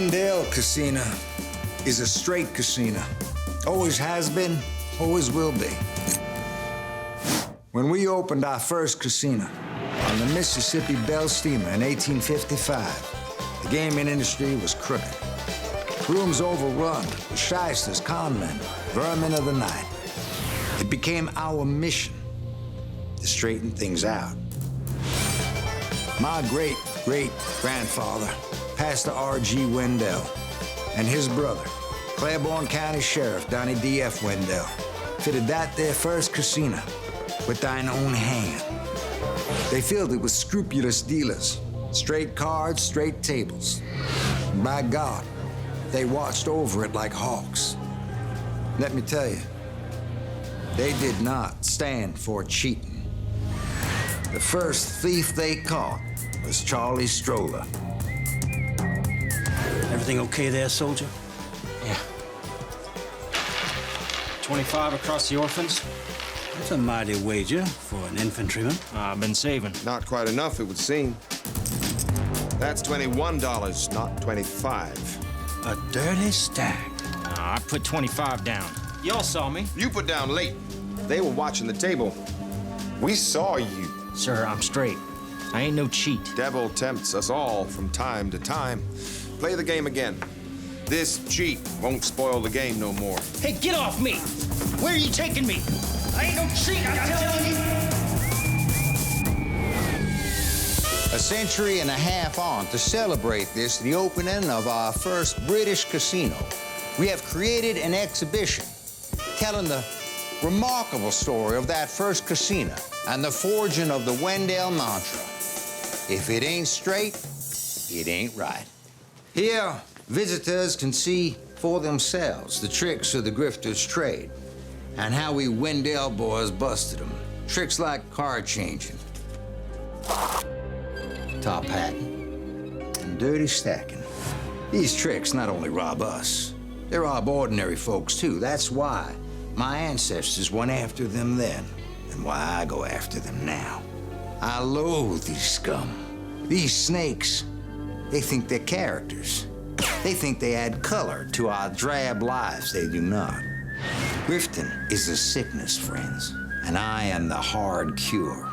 Wendell Casino is a straight casino. Always has been, always will be. When we opened our first casino on the Mississippi Belle Steamer in 1855, the gaming industry was crooked. Rooms overrun with shysters, conmen, vermin of the night. It became our mission to straighten things out. My great-great-grandfather, Pastor R.G. Wendell, and his brother, Claiborne County Sheriff Donnie D.F. Wendell, fitted that their first casino with thine own hand. They filled it with scrupulous dealers, straight cards, straight tables. And by God, they watched over it like hawks. Let me tell you, they did not stand for cheating. The first thief they caught was Charlie Stroller. Everything okay there, soldier? Yeah. 25 across the orphans? That's a mighty wager for an infantryman. I've been saving. Not quite enough, it would seem. That's $21, not 25. A dirty stack. I put 25 down. Y'all saw me. You put down late. They were watching the table. We saw you. Sir, I'm straight. I ain't no cheat. Devil tempts us all from time to time. Play the game again. This cheat won't spoil the game no more. Hey, get off me! Where are you taking me? I ain't no cheat, I'm telling you! A century and a half on, to celebrate this, the opening of our first British casino, we have created an exhibition telling the remarkable story of that first casino and the forging of the Wendell mantra. If it ain't straight, it ain't right. Here, visitors can see for themselves the tricks of the grifter's trade and how we Wendell boys busted them. Tricks like card changing, top hatting, and dirty stacking. These tricks not only rob us, they rob ordinary folks too. That's why my ancestors went after them then, and why I go after them now. I loathe these scum. These snakes, they think they're characters. They think they add color to our drab lives. They do not. Grifting is a sickness, friends, and I am the hard cure.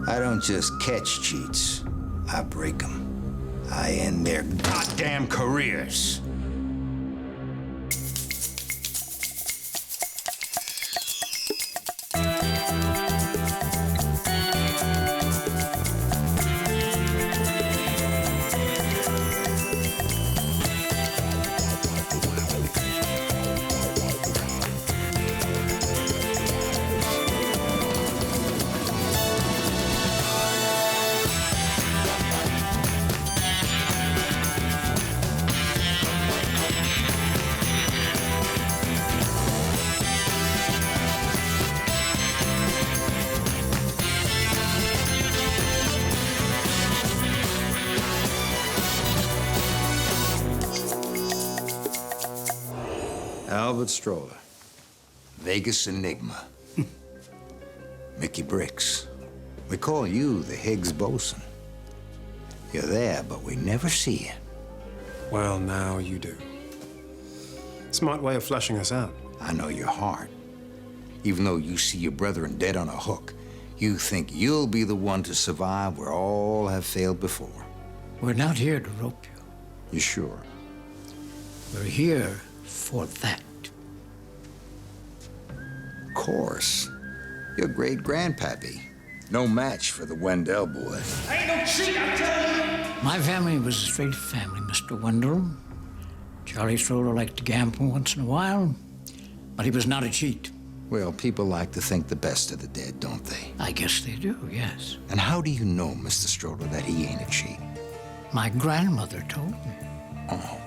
I don't just catch cheats, I break them. I end their goddamn careers. Albert Stroller, Vegas Enigma, Mickey Bricks. We call you the Higgs bosun. You're there, but we never see you. Well, now you do. Smart way of fleshing us out. I know your heart. Even though you see your brethren dead on a hook, you think you'll be the one to survive where all have failed before. We're not here to rope you. You sure? We're here for that. Of course. Your great-grandpappy. No match for the Wendell boy. I ain't no cheat, I'm telling you! My family was a straight family, Mr. Wendell. Charlie Stroller liked to gamble once in a while, but he was not a cheat. Well, people like to think the best of the dead, don't they? I guess they do, yes. And how do you know, Mr. Stroller, that he ain't a cheat? My grandmother told me. Oh.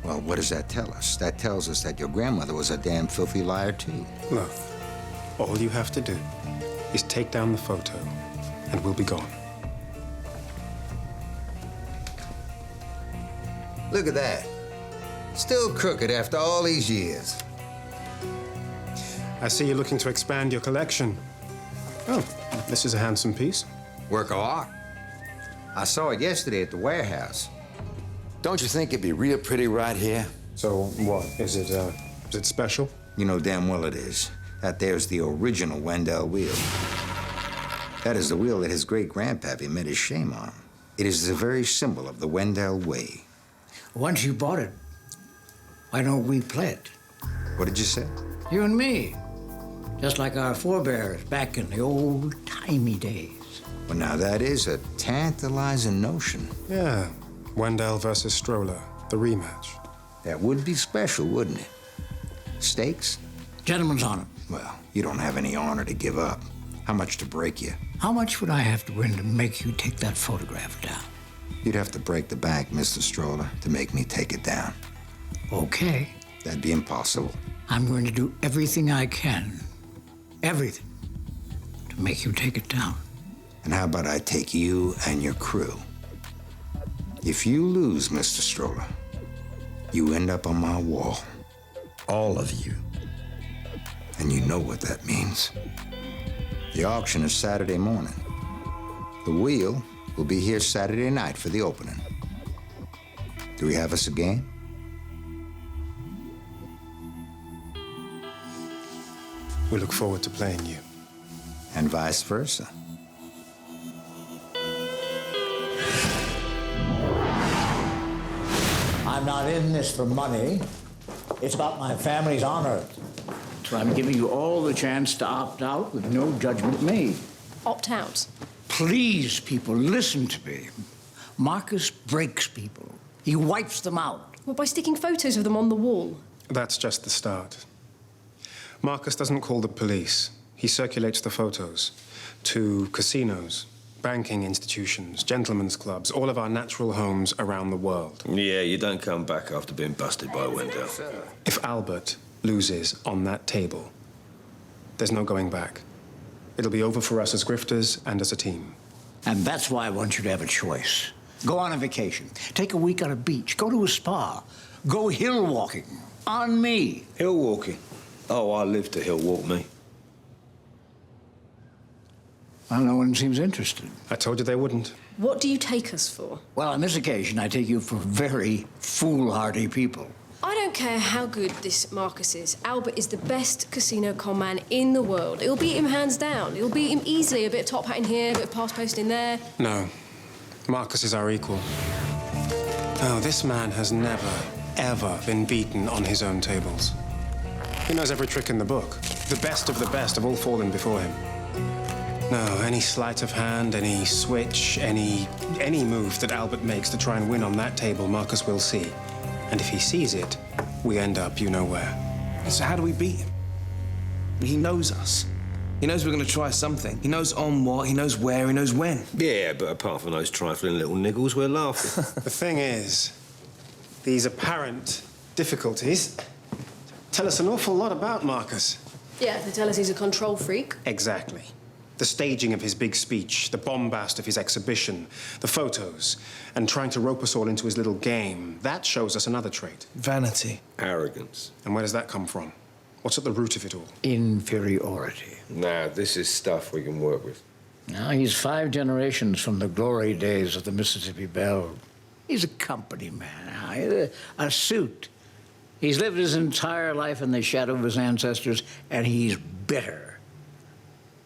Well, what does that tell us? That tells us that your grandmother was a damn filthy liar, too. Look, all you have to do is take down the photo, and we'll be gone. Look at that. Still crooked after all these years. I see you're looking to expand your collection. Oh, this is a handsome piece. Work of art. I saw it yesterday at the warehouse. Don't you think it'd be real pretty right here? So what? Is it special? You know damn well it is. That there's the original Wendell wheel. That is the wheel that his great-grandpappy met his shame on. It is the very symbol of the Wendell way. Once you bought it, why don't we play it? What did you say? You and me. Just like our forebears back in the old-timey days. Well, now that is a tantalizing notion. Yeah. Wendell versus Stroller, the rematch. That would be special, wouldn't it? Stakes? Gentlemen's honor. Well, you don't have any honor to give up. How much to break you? How much would I have to win to make you take that photograph down? You'd have to break the bank, Mr. Stroller, to make me take it down. Okay. That'd be impossible. I'm going to do everything I can, everything, to make you take it down. And how about I take you and your crew? If you lose, Mr. Stroller, you end up on my wall. All of you. And you know what that means. The auction is Saturday morning. The wheel will be here Saturday night for the opening. Do we have us a game? We look forward to playing you. And vice versa. I'm not in this for money. It's about my family's honor. So I'm giving you all the chance to opt out with no judgment made. Opt out? Please, people, listen to me. Marcus breaks people. He wipes them out. Well, by sticking photos of them on the wall. That's just the start. Marcus doesn't call the police. He circulates the photos to casinos, banking institutions, gentlemen's clubs, all of our natural homes around the world. Yeah, you don't come back after being busted by Wendell. If Albert loses on that table, there's no going back. It'll be over for us as grifters and as a team. And that's why I want you to have a choice. Go on a vacation. Take a week on a beach. Go to a spa. Go hill walking. On me. Hill walking? Oh, I live to hill walk me. Well, no one seems interested. I told you they wouldn't. What do you take us for? Well, on this occasion, I take you for very foolhardy people. I don't care how good this Marcus is. Albert is the best casino con man in the world. It'll beat him hands down. It'll beat him easily. A bit of top hat in here, a bit of pass post in there. No. Marcus is our equal. No, this man has never, ever been beaten on his own tables. He knows every trick in the book. The best of the best have all fallen before him. No, any sleight of hand, any switch, any move that Albert makes to try and win on that table, Marcus will see. And if he sees it, we end up you know where. So how do we beat him? He knows us. He knows we're going to try something. He knows on what, he knows where, he knows when. Yeah, but apart from those trifling little niggles, we're laughing. The thing is, these apparent difficulties tell us an awful lot about Marcus. Yeah, they tell us he's a control freak. Exactly. The staging of his big speech, the bombast of his exhibition, the photos, and trying to rope us all into his little game, that shows us another trait. Vanity. Arrogance. And where does that come from? What's at the root of it all? Inferiority. Nah, this is stuff we can work with. Now, he's 5 generations from the glory days of the Mississippi Belle. He's a company man now. He's a suit. He's lived his entire life in the shadow of his ancestors, and he's bitter.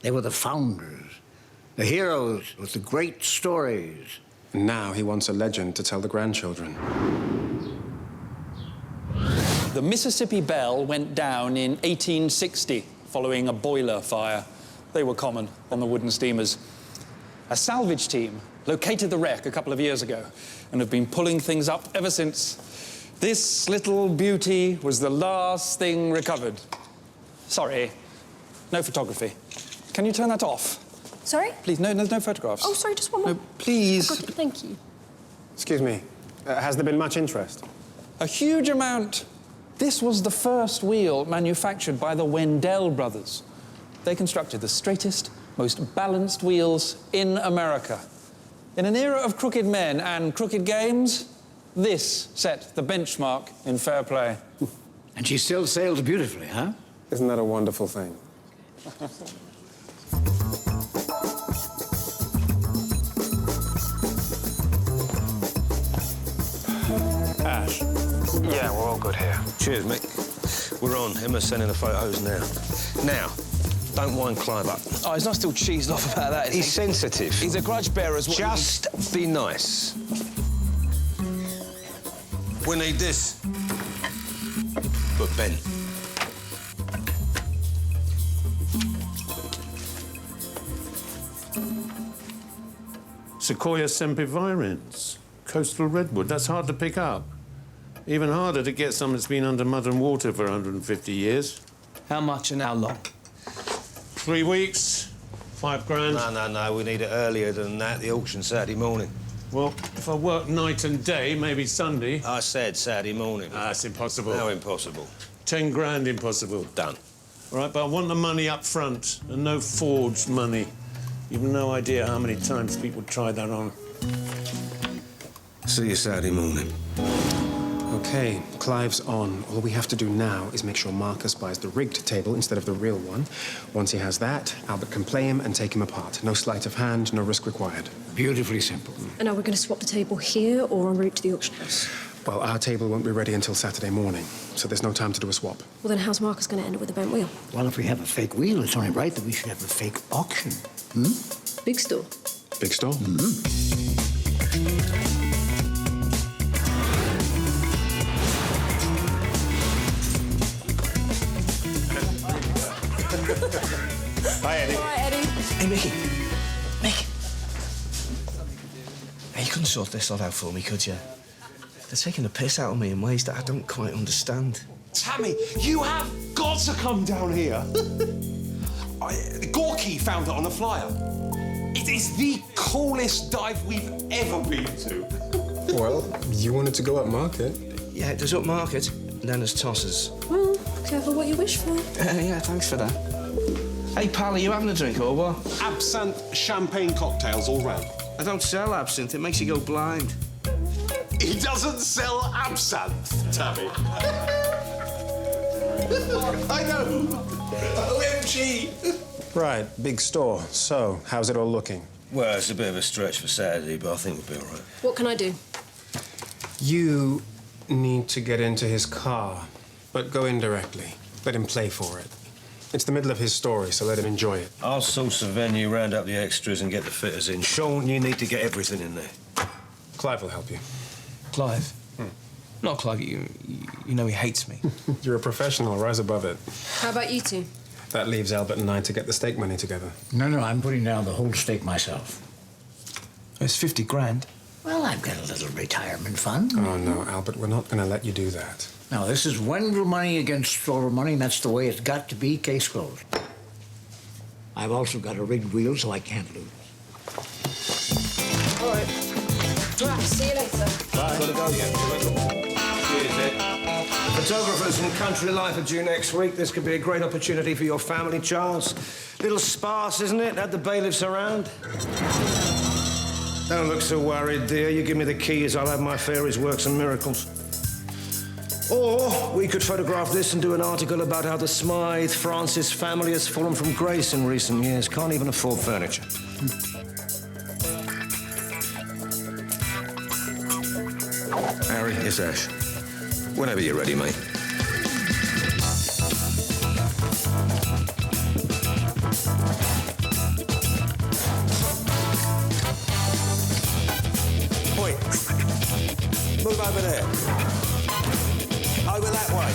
They were the founders, the heroes with the great stories. And now he wants a legend to tell the grandchildren. The Mississippi Belle went down in 1860 following a boiler fire. They were common on the wooden steamers. A salvage team located the wreck a couple of years ago and have been pulling things up ever since. This little beauty was the last thing recovered. Sorry, no photography. Can you turn that off? Sorry? Please, no photographs. Oh, sorry, just one more. No, please. I've got it, thank you. Excuse me, has there been much interest? A huge amount. This was the first wheel manufactured by the Wendell brothers. They constructed the straightest, most balanced wheels in America. In an era of crooked men and crooked games, this set the benchmark in fair play. And she still sails beautifully, huh? Isn't that a wonderful thing? Yeah, we're all good here. Cheers, Mick. We're on. Emma's sending the photos now. Now, don't wind Clive up. Oh, he's not still cheesed off about that, is he? He's sensitive. He's a grudge bearer as well. Just be nice. We need this. But Ben. Sequoia sempervirens, coastal redwood. That's hard to pick up. Even harder to get something that's been under mud and water for 150 years. How much and how long? 3 weeks, $5 grand. No. We need it earlier than that. The auction's Saturday morning. Well, if I work night and day, maybe Sunday. I said Saturday morning. That's impossible. How impossible? 10 grand impossible. Done. All right, but I want the money up front and no forged money. You've no idea how many times people try that on. See you Saturday morning. Okay, Clive's on. All we have to do now is make sure Marcus buys the rigged table instead of the real one. Once he has that, Albert can play him and take him apart. No sleight of hand, no risk required. Beautifully simple. And are we going to swap the table here or en route to the auction house? Well, our table won't be ready until Saturday morning, so there's no time to do a swap. Well, then how's Marcus going to end up with a bent wheel? Well, if we have a fake wheel, it's only right that we should have a fake auction. Big store. Big store? Hi, Eddie. All right, Eddie. Hey, Mickey. Mick. Hey, you couldn't sort this lot out for me, could you? They're taking the piss out of me in ways that I don't quite understand. Tammy, you have got to come down here. Gorky found it on a flyer. It is the coolest dive we've ever been to. Well, you wanted to go up market. Yeah, there's up market, and then there's tosses. Well, careful what you wish for. Yeah, thanks for that. Hey, pal, are you having a drink or what? Absinthe champagne cocktails all round. I don't sell absinthe. It makes you go blind. He doesn't sell absinthe, Tammy. I know. OMG. Right, big store. So, how's it all looking? Well, it's a bit of a stretch for Saturday, but I think we'll be all right. What can I do? You need to get into his car, but go in directly. Let him play for it. It's the middle of his story, so let him enjoy it. I'll source a venue, round up the extras, and get the fitters in. Sean, you need to get everything in there. Clive will help you. Clive? Not Clive. You know he hates me. You're a professional. Rise above it. How about you two? That leaves Albert and I to get the stake money together. No, I'm putting down the whole stake myself. It's 50 grand. Well, I've got a little retirement fund. Oh, no, Albert, we're not going to let you do that. Now, this is Wendell money against Stroller money, and that's the way it's got to be. Case closed. I've also got a rigged wheel, so I can't lose. All right. See you later. Bye. Gotta go yet. Cheers, Ed. Photographers from Country Life are due next week. This could be a great opportunity for your family, Charles. Little sparse, isn't it? Had the bailiffs around. Don't look so worried, dear. You give me the keys, I'll have my fairies work some miracles. Or we could photograph this and do an article about how the Smythe Francis family has fallen from grace in recent years. Can't even afford furniture. Harry, it's Ash. Whenever you're ready, mate. Oi, move over there. Over that way.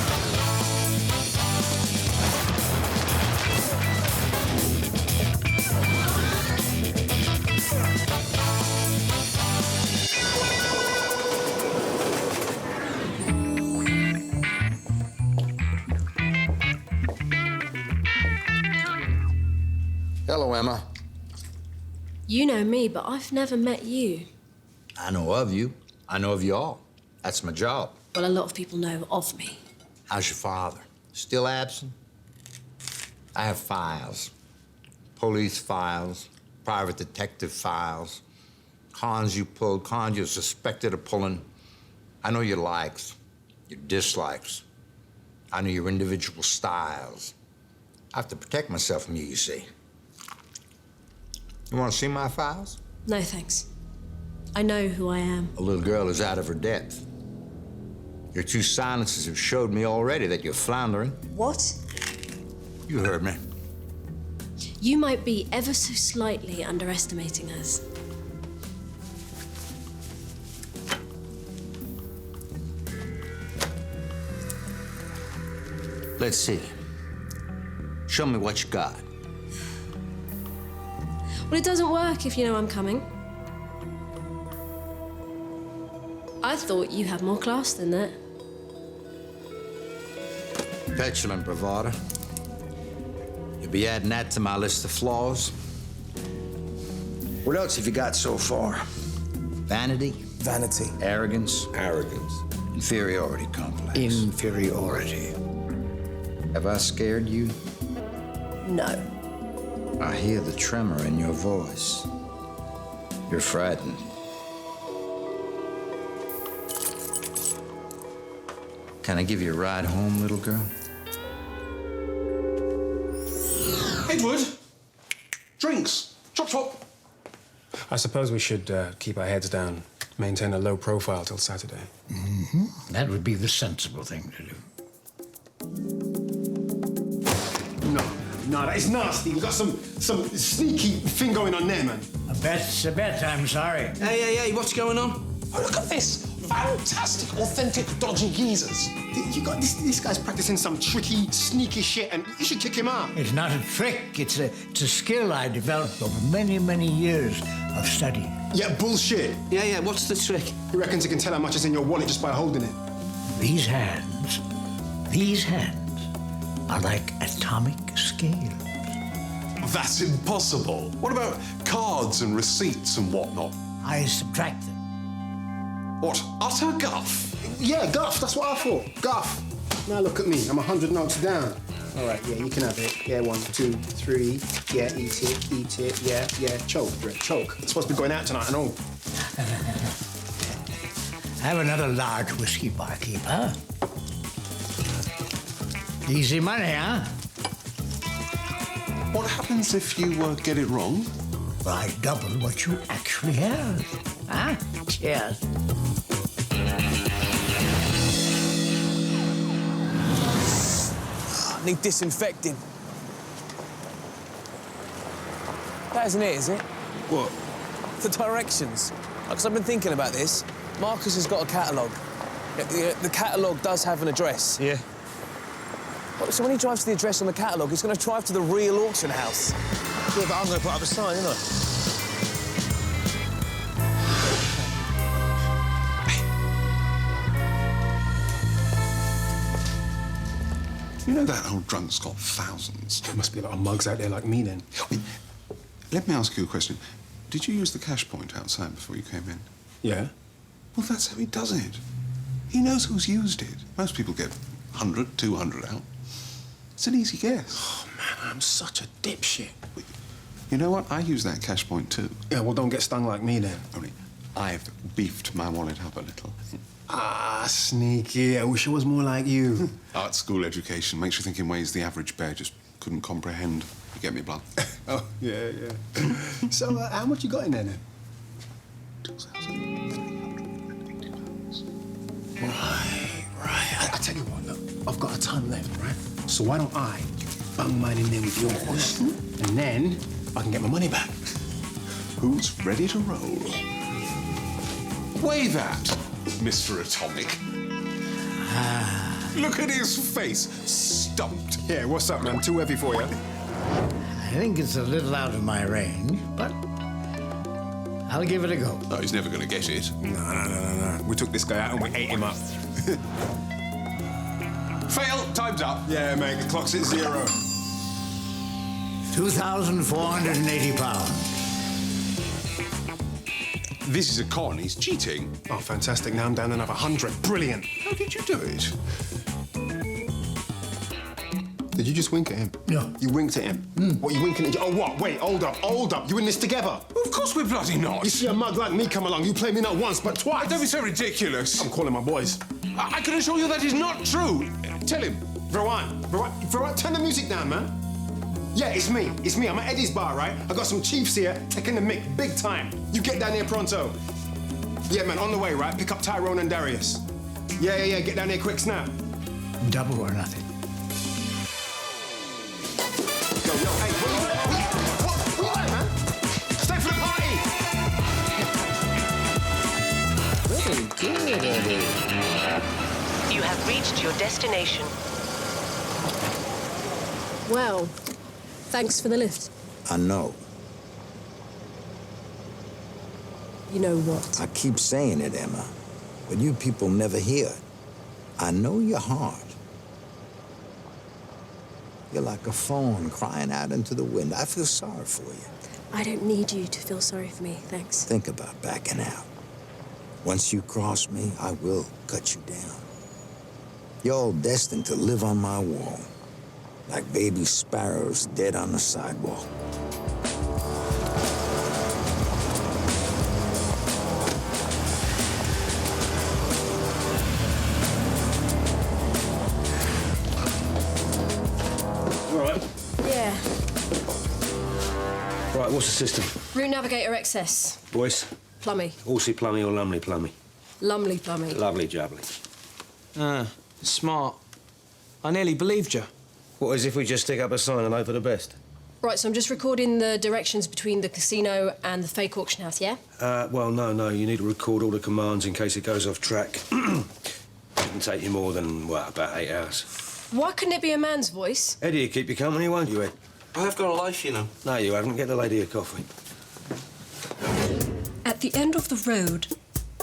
Hello, Emma. You know me, but I've never met you. I know of you. I know of you all. That's my job. Well, a lot of people know of me. How's your father? Still absent? I have files. Police files, private detective files, cons you pulled, cons you're suspected of pulling. I know your likes, your dislikes. I know your individual styles. I have to protect myself from you, you see. You want to see my files? No, thanks. I know who I am. A little girl is out of her depth. Your two silences have showed me already that you're floundering. What? You heard me. You might be ever so slightly underestimating us. Let's see. Show me what you got. Well, it doesn't work if you know I'm coming. I thought you had more class than that. Petulant bravado. You'll be adding that to my list of flaws. What else have you got so far? Vanity? Vanity. Arrogance? Arrogance. Inferiority complex? Inferiority. Have I scared you? No. I hear the tremor in your voice. You're frightened. Can I give you a ride home, little girl? Edward! Drinks! Chop, chop! I suppose we should keep our heads down, maintain a low profile till Saturday. Mm-hmm. That would be the sensible thing to do. No, that is nasty. You've got some sneaky thing going on there, man. A bet, I'm sorry. Hey, what's going on? Oh, look at this! Fantastic, authentic, dodgy geezers. You got this guy's practicing some tricky, sneaky shit, and you should kick him out. It's not a trick. It's a skill I developed over many, many years of study. Yeah, bullshit. Yeah, what's the trick? He reckons he can tell how much is in your wallet just by holding it. These hands are like atomic scales. That's impossible. What about cards and receipts and whatnot? I subtract them. What, utter guff? Yeah, guff, that's what I thought. Guff. Now look at me, I'm 100 notes down. All right, yeah, you can have it. Yeah, 1, 2, 3. Yeah, eat it. Yeah, choke, Brett, choke. It's supposed to be going out tonight, I know. Have another large whiskey, barkeeper. Easy money, huh? What happens if you get it wrong? Well, I double what you actually have. Huh? Cheers. I need disinfecting. That isn't it, is it? What? The directions. Because I've been thinking about this. Marcus has got a catalogue. The catalogue does have an address. Yeah. So when he drives to the address on the catalogue, he's going to drive to the real auction house. Yeah, but I'm going to put up a sign, ain't I? You know that old drunk's got thousands. There must be a lot of mugs out there like me, then. Let me ask you a question. Did you use the cash point outside before you came in? Yeah? Well, that's how he does it. He knows who's used it. Most people get 100, 200 out. It's an easy guess. Oh, man, I'm such a dipshit. You know what? I use that cash point too. Yeah, well, don't get stung like me, then. Only I've beefed my wallet up a little. Ah, sneaky. I wish I was more like you. Art school education makes you think in ways the average bear just couldn't comprehend. You get me, blood? Oh, yeah. So, how much you got in there, then? £2,350. Right. I tell you what, look, I've got a ton left, right? So why don't I bung mine in there with yours, and then I can get my money back. Who's ready to roll? Weigh that, Mr. Atomic. Look at his face, stumped. Yeah, what's up, man? Too heavy for you? I think it's a little out of my range, but I'll give it a go. Oh, he's never going to get it. No. We took this guy out and we ate him up. Fail, time's up. Yeah, mate, the clock's at 0. 2,480 pounds. This is a con, he's cheating. Oh, fantastic. Now I'm down another 100. Brilliant. How did you do it? Did you just wink at him? No. You winked at him? What, you winking at... Oh, what? Wait, hold up. You in this together? Well, of course we're bloody not. You see a mug like me come along, you play me not once, but twice. Don't be so ridiculous. I'm calling my boys. I can assure you that is not true. Tell him. Rowan, turn the music down, man. Yeah, it's me. I'm at Eddie's bar, right? I got some chiefs here taking the mic, big time. You get down here pronto. Yeah, man, on the way, right? Pick up Tyrone and Darius. Yeah, get down here quick, snap. Double or nothing. Yo, hey, what, man? Stay for the party! Very good, Eddie. You have reached your destination. Well, thanks for the lift. I know. You know what? I keep saying it, Emma, but you people never hear it. I know your heart. You're like a fawn crying out into the wind. I feel sorry for you. I don't need you to feel sorry for me, thanks. Think about backing out. Once you cross me, I will cut you down. You're all destined to live on my wall, like baby sparrows dead on the sidewalk. Yeah. Right, what's the system? Route Navigator XS. Voice? Plummy. Horsey plummy or lumley plummy? Lumley plummy. Lovely jubbly. Smart. I nearly believed you. What, as if we just stick up a sign and hope for the best? Right, so I'm just recording the directions between the casino and the fake auction house, yeah? Well, no. You need to record all the commands in case it goes off track. Shouldn't take you more than, about 8 hours. Why couldn't it be a man's voice? Eddie, you keep you company, won't you, Ed? I have got a life, you know. No, you haven't. Get the lady a coffee. At the end of the road,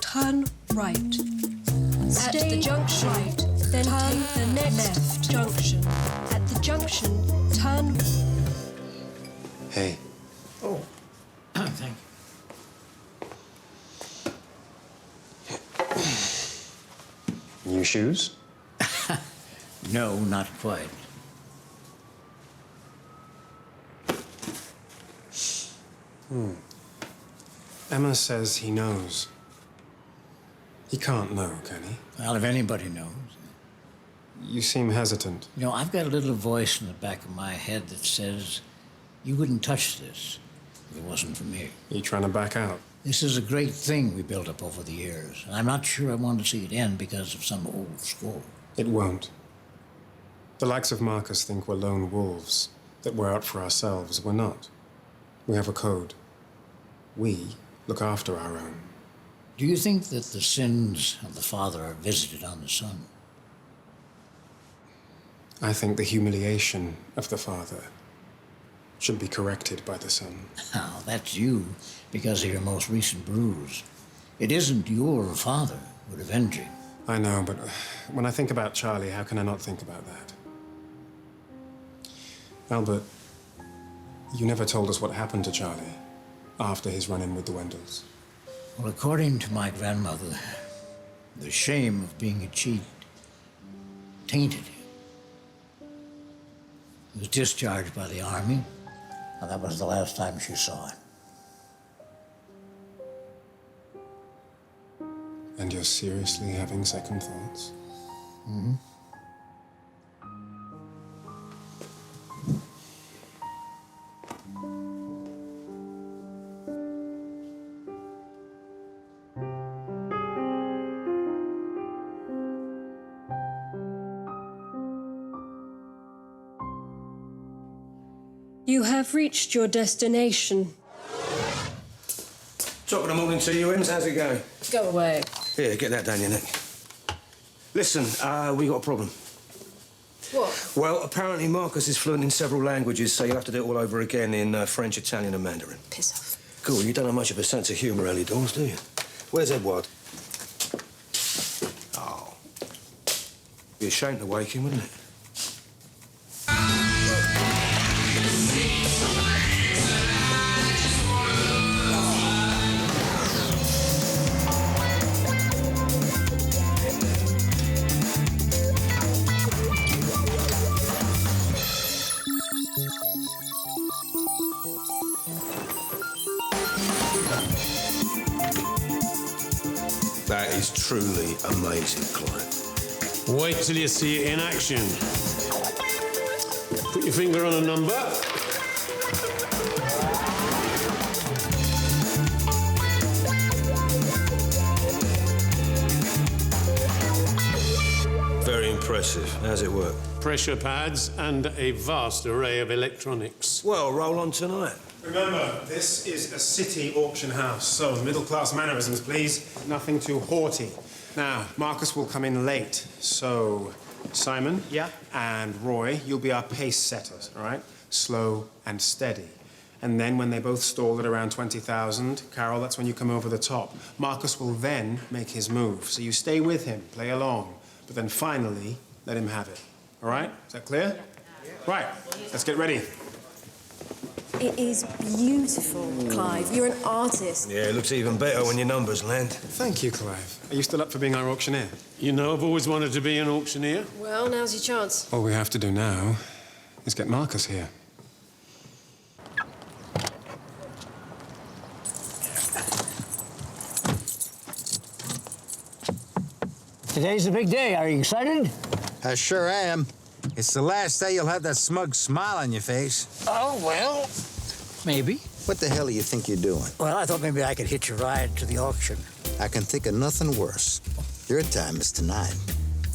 turn right. At the junction, right. Then Turn take the next left. junction. At the junction, Turn. Hey. Oh, thank you. New shoes? No, not quite. Emma says he knows. He can't know, can he? Well, if anybody knows. You seem hesitant. You know, I've got a little voice in the back of my head that says, you wouldn't touch this if it wasn't for me. You trying to back out? This is a great thing we built up over the years, and I'm not sure I want to see it end because of some old score. It won't. The likes of Marcus think we're lone wolves, that we're out for ourselves. We're not. We have a code. We look after our own. Do you think that the sins of the father are visited on the son? I think the humiliation of the father should be corrected by the son. Now, that's you because of your most recent bruise. It isn't your father would avenge you. I know, but when I think about Charlie, how can I not think about that? Albert, you never told us what happened to Charlie after his run-in with the Wendells. Well, according to my grandmother, the shame of being a cheat tainted him. He was discharged by the army, and that was the last time she saw him. And you're seriously having second thoughts? Mm-hmm. You have reached your destination. Top of the morning to you, Ems. How's it going? Go away. Here, get that down your neck. Listen, we got a problem. What? Well, apparently Marcus is fluent in several languages, so you'll have to do it all over again in French, Italian and Mandarin. Piss off. Cool, you don't have much of a sense of humour early doors, do you? Where's Edward? Oh. Be a shame to wake him, wouldn't it? That is truly amazing, Clive. Wait till you see it in action. Put your finger on a number. Impressive. How's it work? Pressure pads and a vast array of electronics. Well, roll on tonight. Remember, this is a city auction house, so middle-class mannerisms, please. Nothing too haughty. Now, Marcus will come in late, so Simon, Yeah? and Roy, you'll be our pace setters, all right? Slow and steady. And then when they both stall at around 20,000, Carol, that's when you come over the top. Marcus will then make his move, so you stay with him, play along, but then finally, let him have it. All right? Is that clear? Yeah. Right, let's get ready. It is beautiful, Clive. You're an artist. Yeah, it looks even better when your numbers land. Thank you, Clive. Are you still up for being our auctioneer? You know, I've always wanted to be an auctioneer. Well, now's your chance. All we have to do now is get Marcus here. Today's the big day. Are you excited? I sure am. It's the last day you'll have that smug smile on your face. Oh, well, maybe. What the hell do you think you're doing? Well, I thought maybe I could hitch a ride to the auction. I can think of nothing worse. Your time is tonight.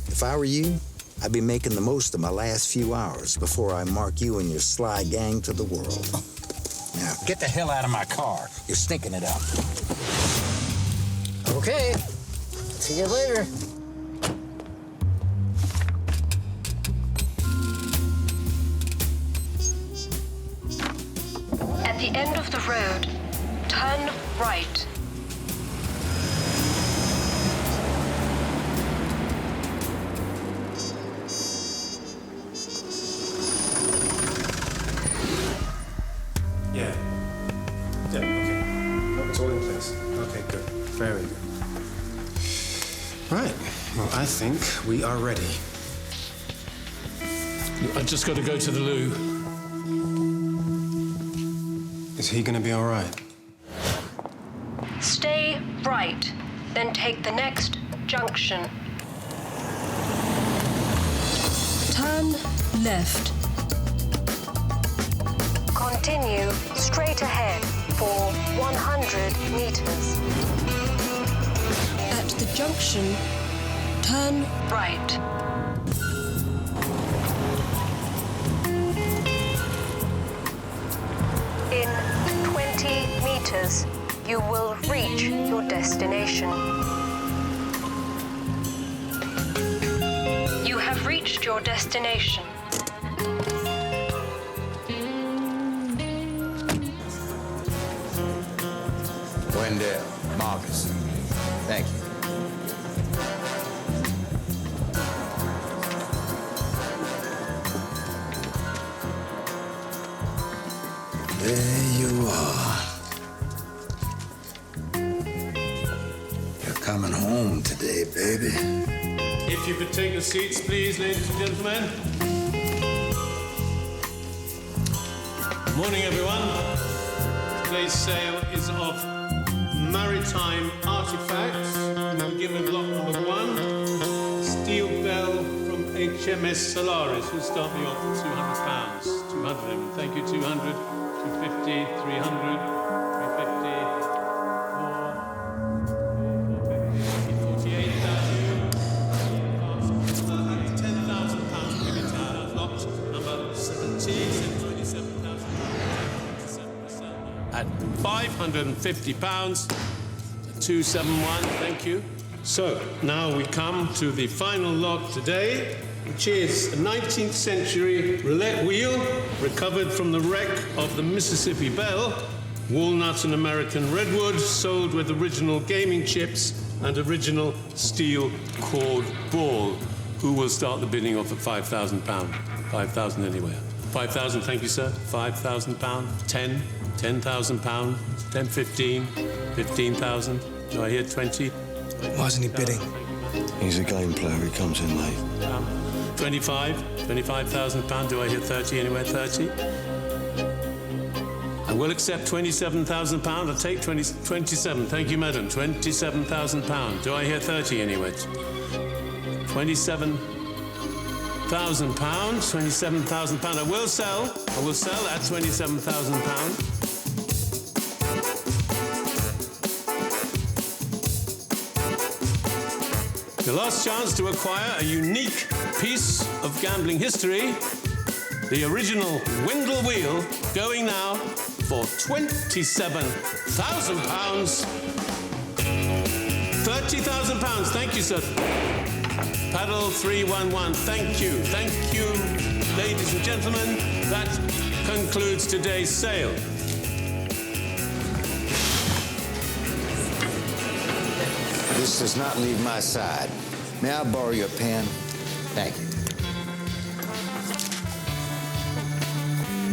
If I were you, I'd be making the most of my last few hours before I mark you and your sly gang to the world. Now, get the hell out of my car. You're stinking it up. Okay. See you later. At the end of the road, turn right. Yeah. Yeah, okay. Hope it's all in place. Okay, good. Very good. Right. Well, I think we are ready. I just got to go to the loo. Is he gonna be all right? Stay right, then take the next junction. Turn left. Continue straight ahead for 100 meters. At the junction, turn right. In 20 meters, you will reach your destination. You have reached your destination. Wendell, Marcus, thank you. There you are. You're coming home today, baby. If you could take the seats, please, ladies and gentlemen. Morning, everyone. Today's sale is of maritime artifacts. We'll give them block number 1. Steel bell from HMS Solaris. We'll start me off at £200. 200, thank you, 200. 250, 300, 350, 450, 10,000 pounds. Give it to lot number 17, 27,000. At £550, 271, thank you. So now we come to the final lot today, which is a 19th century roulette wheel recovered from the wreck of the Mississippi Belle, walnut and American redwood, sold with original gaming chips and original steel cord ball. Who will start the bidding off at £5,000? 5,000 anywhere. 5,000, thank you, sir. £5,000. 10, £10,000. 10, 15, 15,000. Do I hear 20? Why isn't he bidding? He's a game player. He comes in late. 25, £25,000. Do I hear 30 anywhere? 30. I will accept £27,000. I'll take 27. Thank you, madam. £27,000. Do I hear 30 anywhere? £27,000. £27,000. I will sell at £27,000. Your last chance to acquire a unique piece of gambling history. The original Wendell wheel going now for £27,000. £30,000. Thank you, sir. Paddle 311. Thank you. Thank you, ladies and gentlemen. That concludes today's sale. This does not leave my side. May I borrow your pen? Thank you.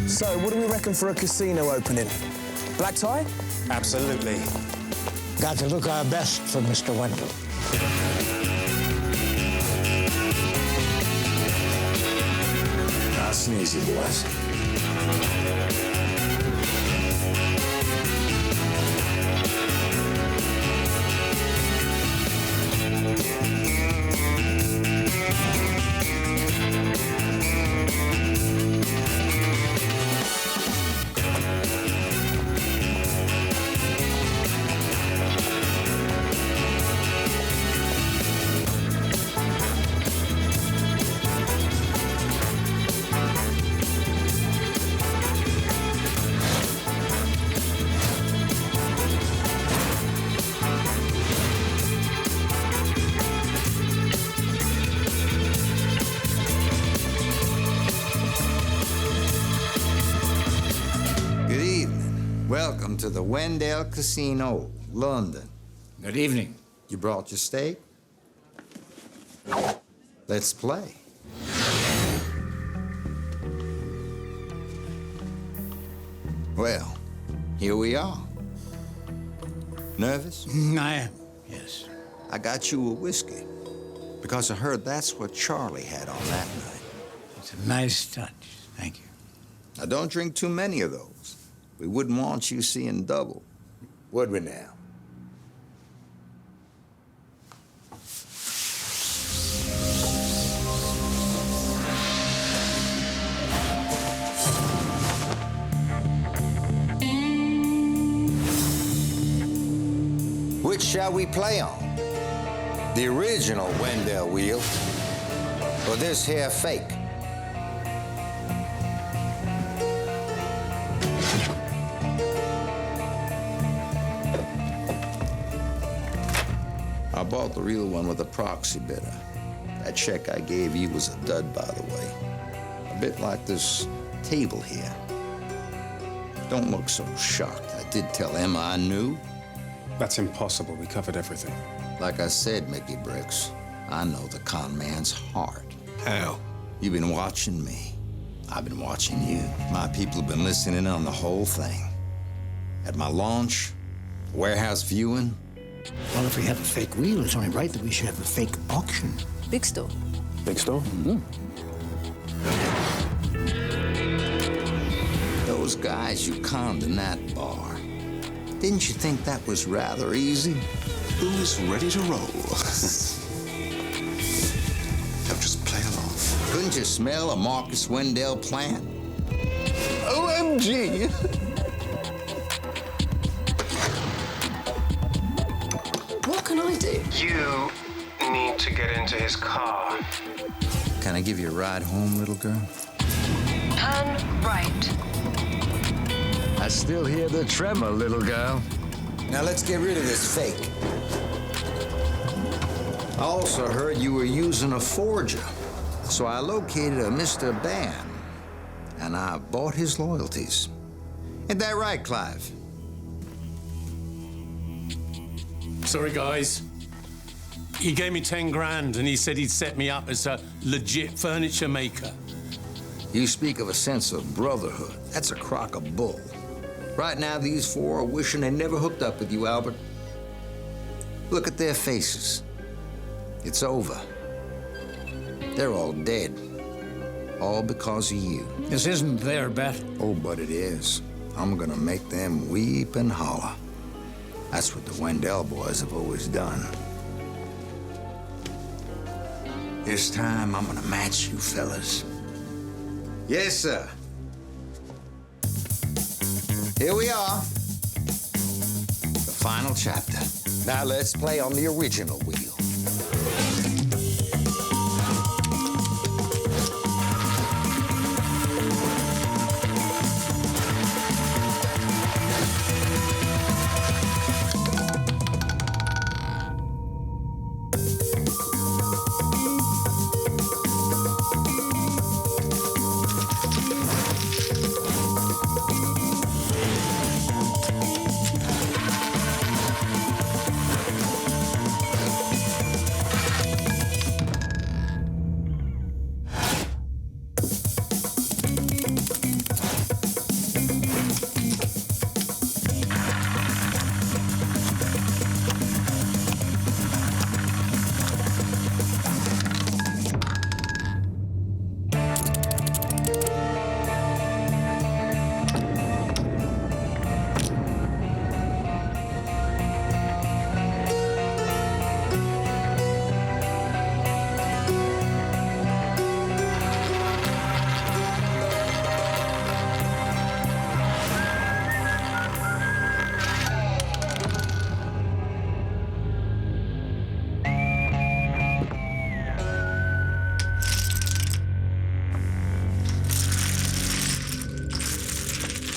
So, what do we reckon for a casino opening? Black tie? Absolutely. Got to look our best for Mr. Wendell. Nice and easy, boys. Welcome to the Wendell Casino, London. Good evening. You brought your steak? Let's play. Well, here we are. Nervous? I am, yes. I got you a whiskey because I heard that's what Charlie had on that night. It's a nice touch. Thank you. Now, don't drink too many of those. We wouldn't want you seeing double, would we now? Which shall we play on? The original Wendell wheel or this here fake? I bought the real one with a proxy bidder. That check I gave you was a dud, by the way. A bit like this table here. Don't look so shocked. I did tell Emma I knew. That's impossible. We covered everything. Like I said, Mickey Bricks, I know the con man's heart. How? You've been watching me. I've been watching you. My people have been listening on the whole thing. At my launch, warehouse viewing. Well, if we have a fake wheel, it's only right that we should have a fake auction. Big store. Big store? Mm-hmm. Those guys you conned in that bar. Didn't you think that was rather easy? Who's ready to roll? Now just play along. Couldn't you smell a Marcus Wendell plant? OMG! What can I do? You need to get into his car. Can I give you a ride home, little girl? Turn right. I still hear the tremor, little girl. Now let's get rid of this fake. I also heard you were using a forger. So I located a Mr. Bam, and I bought his loyalties. Ain't that right, Clive? Sorry, guys. He gave me 10 grand and he said he'd set me up as a legit furniture maker. You speak of a sense of brotherhood. That's a crock of bull. Right now, these four are wishing they never hooked up with you, Albert. Look at their faces. It's over. They're all dead. All because of you. This isn't their bet. Oh, but it is. I'm gonna make them weep and holler. That's what the Wendell boys have always done. This time, I'm gonna match you fellas. Yes, sir. Here we are. The final chapter. Now let's play on the original wheel.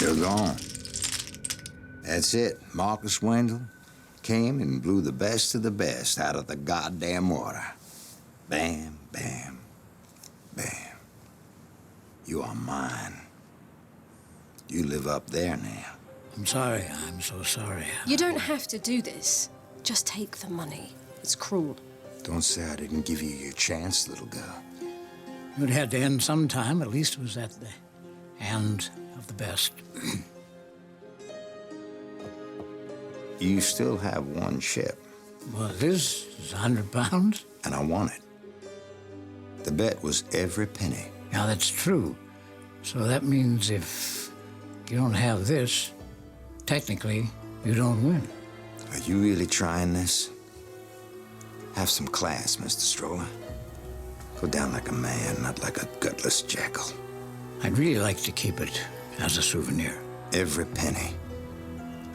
They're gone. That's it. Marcus Wendell came and blew the best of the best out of the goddamn water. Bam, bam, bam. You are mine. You live up there now. I'm sorry. I'm so sorry. You don't have to do this. Just take the money. It's cruel. Don't say I didn't give you your chance, little girl. It had to end sometime. At least it was at the end of the best. You still have one chip. Well, this is 100 pounds. And I want it. The bet was every penny. Now, that's true. So that means if you don't have this, technically, you don't win. Are you really trying this? Have some class, Mr. Stroller. Go down like a man, not like a gutless jackal. I'd really like to keep it as a souvenir. Every penny.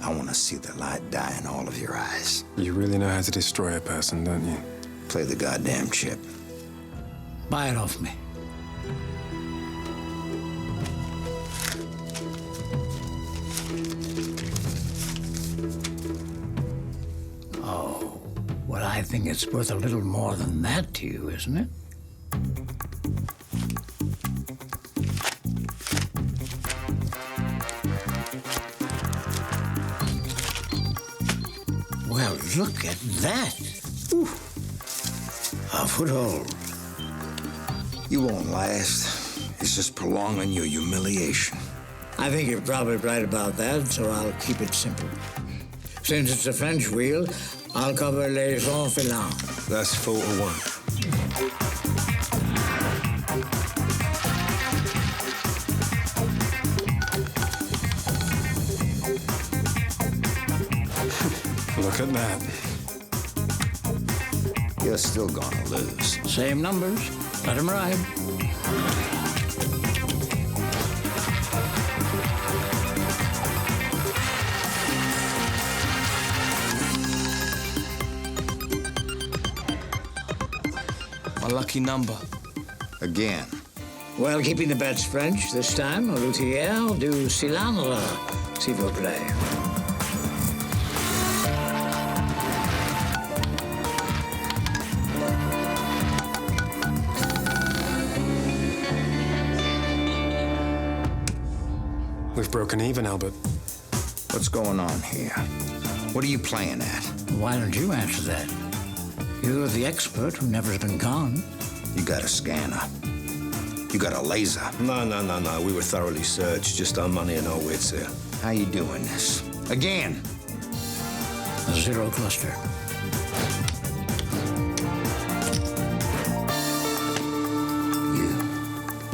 I want to see the light die in all of your eyes. You really know how to destroy a person, don't you? Play the goddamn chip. Buy it off me. Oh, well, I think it's worth a little more than that to you, isn't it? Well, look at that. Ooh. A foothold. You won't last. It's just prolonging your humiliation. I think you're probably right about that, so I'll keep it simple. Since it's a French wheel, I'll cover les enfilants. That's 4 to 1. Look at that. You're still gonna lose. Same numbers. Let him ride. My lucky number. Again. Well, keeping the bets French this time, Routier du cylindre, s'il vous plaît. We've broken even, Albert. What's going on here? What are you playing at? Why don't you answer that? You're the expert who never's been gone. You got a scanner. You got a laser. No. We were thoroughly searched. Just our money and our wits here. How you doing this? Again. A zero cluster.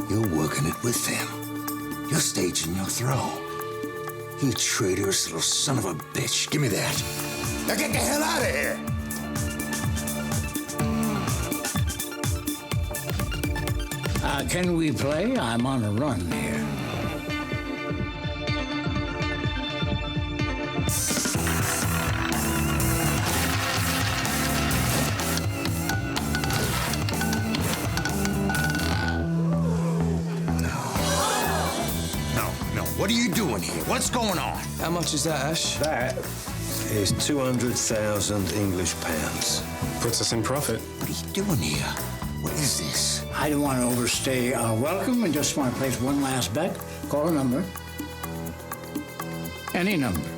You're working it with them. You're staging your throw. You traitorous little son of a bitch. Give me that. Now get the hell out of here! Can we play? I'm on a run here. No. What are you doing here? What's going on? How much is that, Ash? That is 200,000 English pounds. Puts us in profit. What are you doing here? What is this? I don't want to overstay our welcome and just want to place one last bet. Call a number. Any number.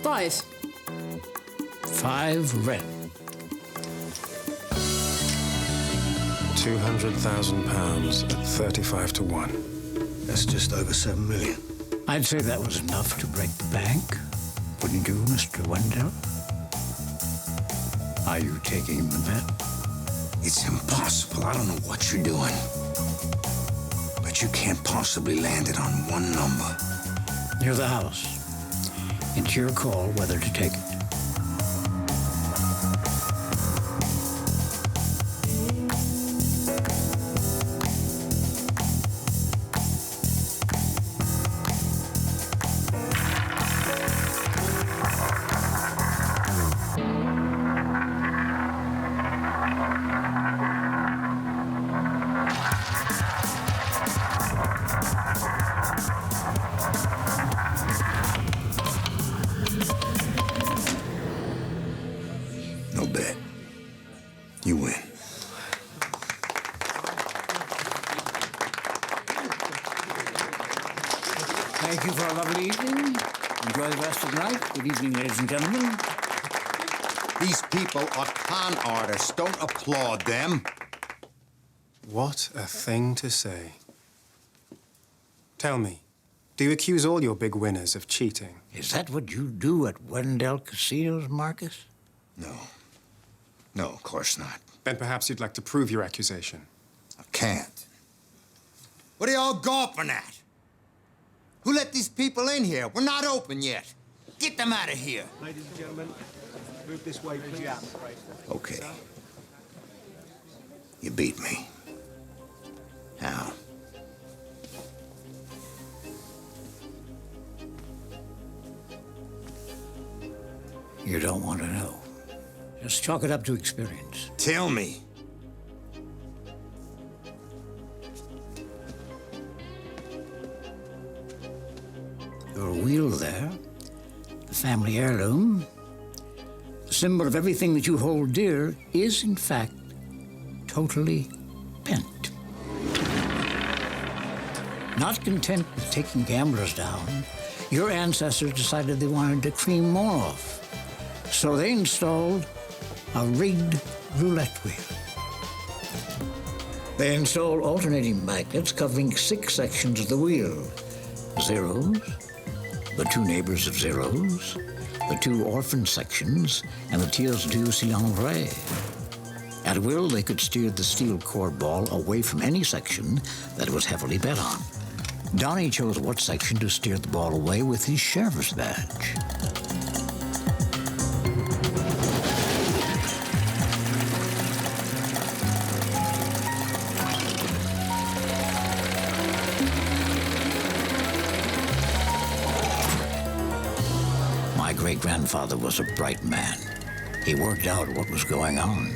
5. 5 red. 200,000 pounds at 35 to 1. That's just over 7 million. I'd say that was enough to break the bank. Wouldn't you, Mr. Wendell? Are you taking the bet? It's impossible. I don't know what you're doing. But you can't possibly land it on one number. Near the house. It's your call whether to take it. Thank you for a lovely evening. Enjoy the rest of the night. Good evening, ladies and gentlemen. These people are con artists. Don't applaud them. What a thing to say. Tell me, do you accuse all your big winners of cheating? Is that what you do at Wendell casinos, Marcus? No. No, of course not. Then perhaps you'd like to prove your accusation. I can't. What are y'all gawping at? Who let these people in here? We're not open yet. Get them out of here. Ladies and gentlemen, move this way, please. Okay. You beat me. How? You don't want to know. Just chalk it up to experience. Tell me. Your wheel there, the family heirloom, the symbol of everything that you hold dear, is in fact totally bent. Not content with taking gamblers down, your ancestors decided they wanted to cream more off. So they installed a rigged roulette wheel. They installed alternating magnets covering 6 sections of the wheel. Zeros, the 2 neighbors of zeros, the 2 orphan sections, and the tiers du cylindre. At will, they could steer the steel core ball away from any section that was heavily bet on. Donnie chose what section to steer the ball away with his sheriff's badge. My great-grandfather was a bright man. He worked out what was going on.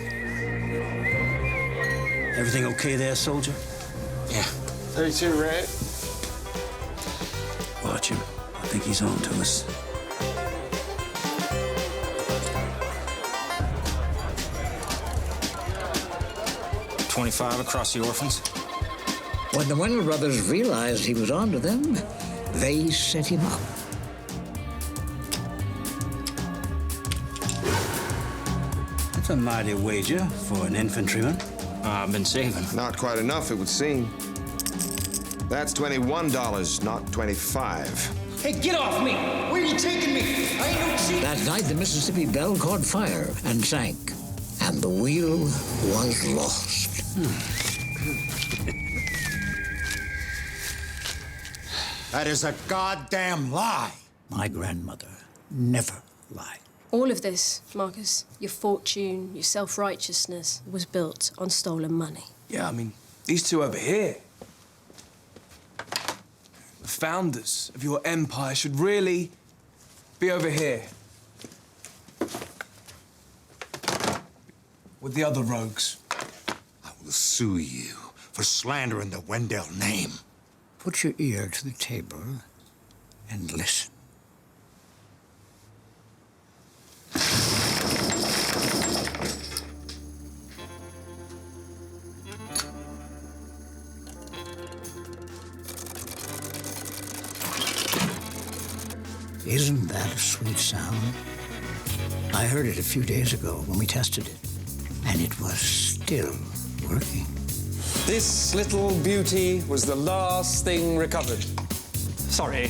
Everything okay there, soldier? Yeah. 32, right? Watch him. I think he's on to us. $25 across the orphans. When the Wendell brothers realized he was onto them, they set him up. That's a mighty wager for an infantryman. I've been saving. Not quite enough, it would seem. That's $21, not 25. Hey, get off me! Where are you taking me? I ain't no cheat. That night, the Mississippi Belle caught fire and sank, and the wheel was lost. That is a goddamn lie. My grandmother never lied. All of this, Marcus, your fortune, your self-righteousness, was built on stolen money. Yeah, I mean, these two over here, the founders of your empire, should really be over here with the other rogues. I will sue you for slandering the Wendell name. Put your ear to the table and listen. Isn't that a sweet sound? I heard it a few days ago when we tested it, and it was still working. This little beauty was the last thing recovered. Sorry,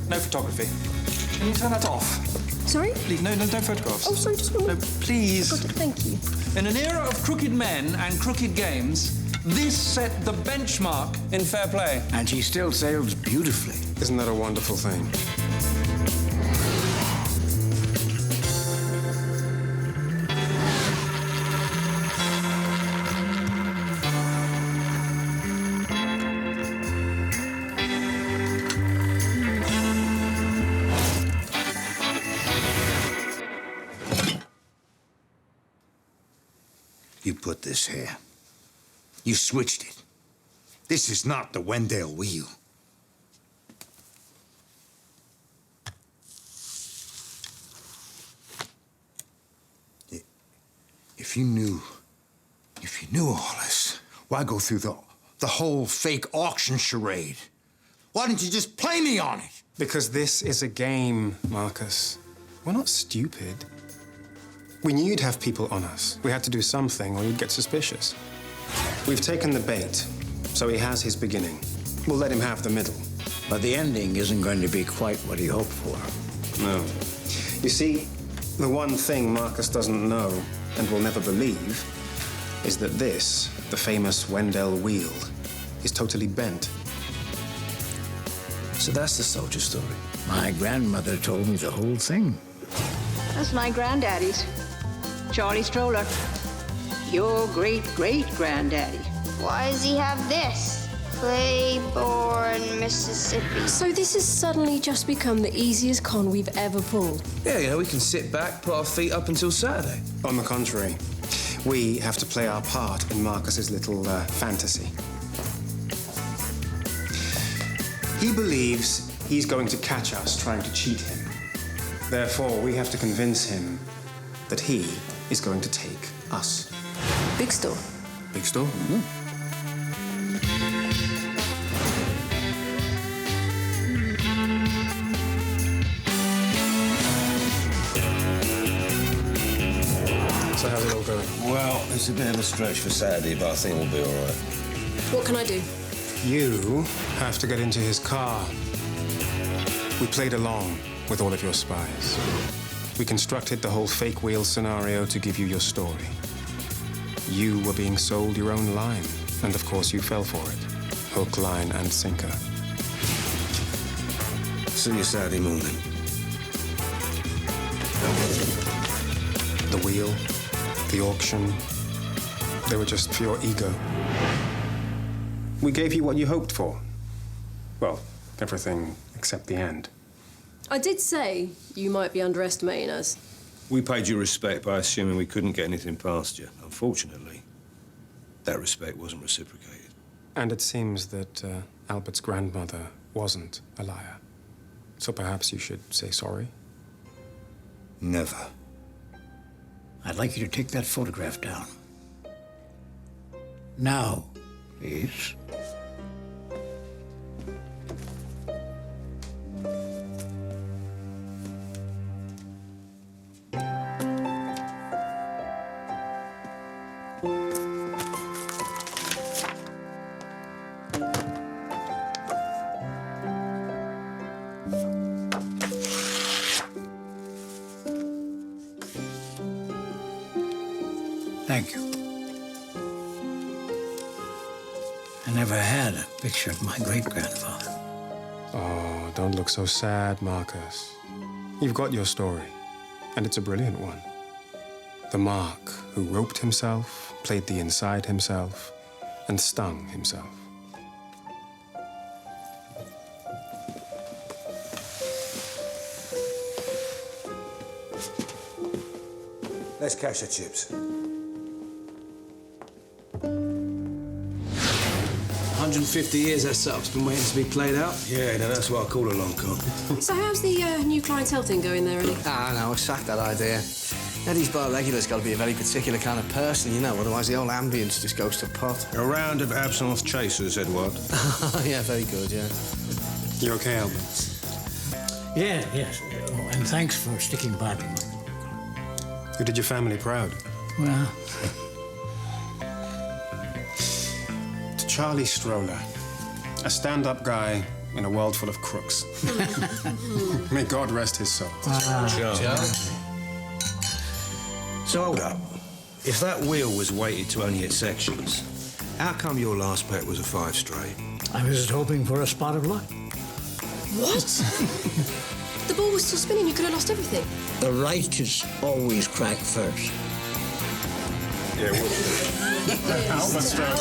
no photography. Can you turn that off? Sorry? Please, no, don't photographs. Oh, sorry, just one No, minute. please. Got it, thank you. In an era of crooked men and crooked games, this set the benchmark in fair play. And she still sails beautifully. Isn't that a wonderful thing? You put this here. You switched it. This is not the Wendell wheel. If you knew all this, why go through the whole fake auction charade? Why didn't you just play me on it? Because this is a game, Marcus. We're not stupid. We knew you'd have people on us. We had to do something or you'd get suspicious. We've taken the bait, so he has his beginning. We'll let him have the middle. But the ending isn't going to be quite what he hoped for. No. You see, the one thing Marcus doesn't know and will never believe is that this, the famous Wendell wheel, is totally bent. So that's the soldier story. My grandmother told me the whole thing. That's my granddaddy's, Charlie Stroller. Your great-great-granddaddy. Why does he have this? Claiborne, Mississippi. So this has suddenly just become the easiest con we've ever pulled. Yeah, you know, we can sit back, put our feet up until Saturday. On the contrary, we have to play our part in Marcus's little fantasy. He believes he's going to catch us trying to cheat him. Therefore, we have to convince him that he is going to take us. Big store. Big store? So how's it all going? Well, it's a bit of a stretch for Saturday, but I think we'll be all right. What can I do? You have to get into his car. We played along with all of your spies. We constructed the whole fake wheel scenario to give you your story. You were being sold your own line, and of course you fell for it. Hook, line, and sinker. See you Saturday morning. The wheel, the auction, they were just pure ego. We gave you what you hoped for. Well, everything except the end. I did say you might be underestimating us. We paid you respect by assuming we couldn't get anything past you. Unfortunately, that respect wasn't reciprocated. And it seems that Albert's grandmother wasn't a liar. So perhaps you should say sorry? Never. I'd like you to take that photograph down. Now, please. Thank you. I never had a picture of my great-grandfather. Oh, don't look so sad, Marcus. You've got your story, and it's a brilliant one. The Mark who roped himself, played the inside himself, and stung himself. Let's cash the chips. 150 years that setup's been waiting to be played out. Yeah, no, that's what I call a long con. So how's the new clientele thing going there, Eddie? No, I sacked that idea. Eddie's bar regular's got to be a very particular kind of person, you know, otherwise the whole ambience just goes to pot. A round of absinthe chasers, Edward. Yeah, very good, yeah. You okay, Albert? Yeah, yes. Oh, and thanks for sticking by me. You did your family proud. Well, To Charlie Stroller, a stand-up guy in a world full of crooks. May God rest his soul. So hold up. If that wheel was weighted to only its sections, how come your last bet was a 5 straight? I was hoping for a spot of luck. What? The ball was still spinning. You could have lost everything. The righteous always crack first. Yeah, Albert Stroller.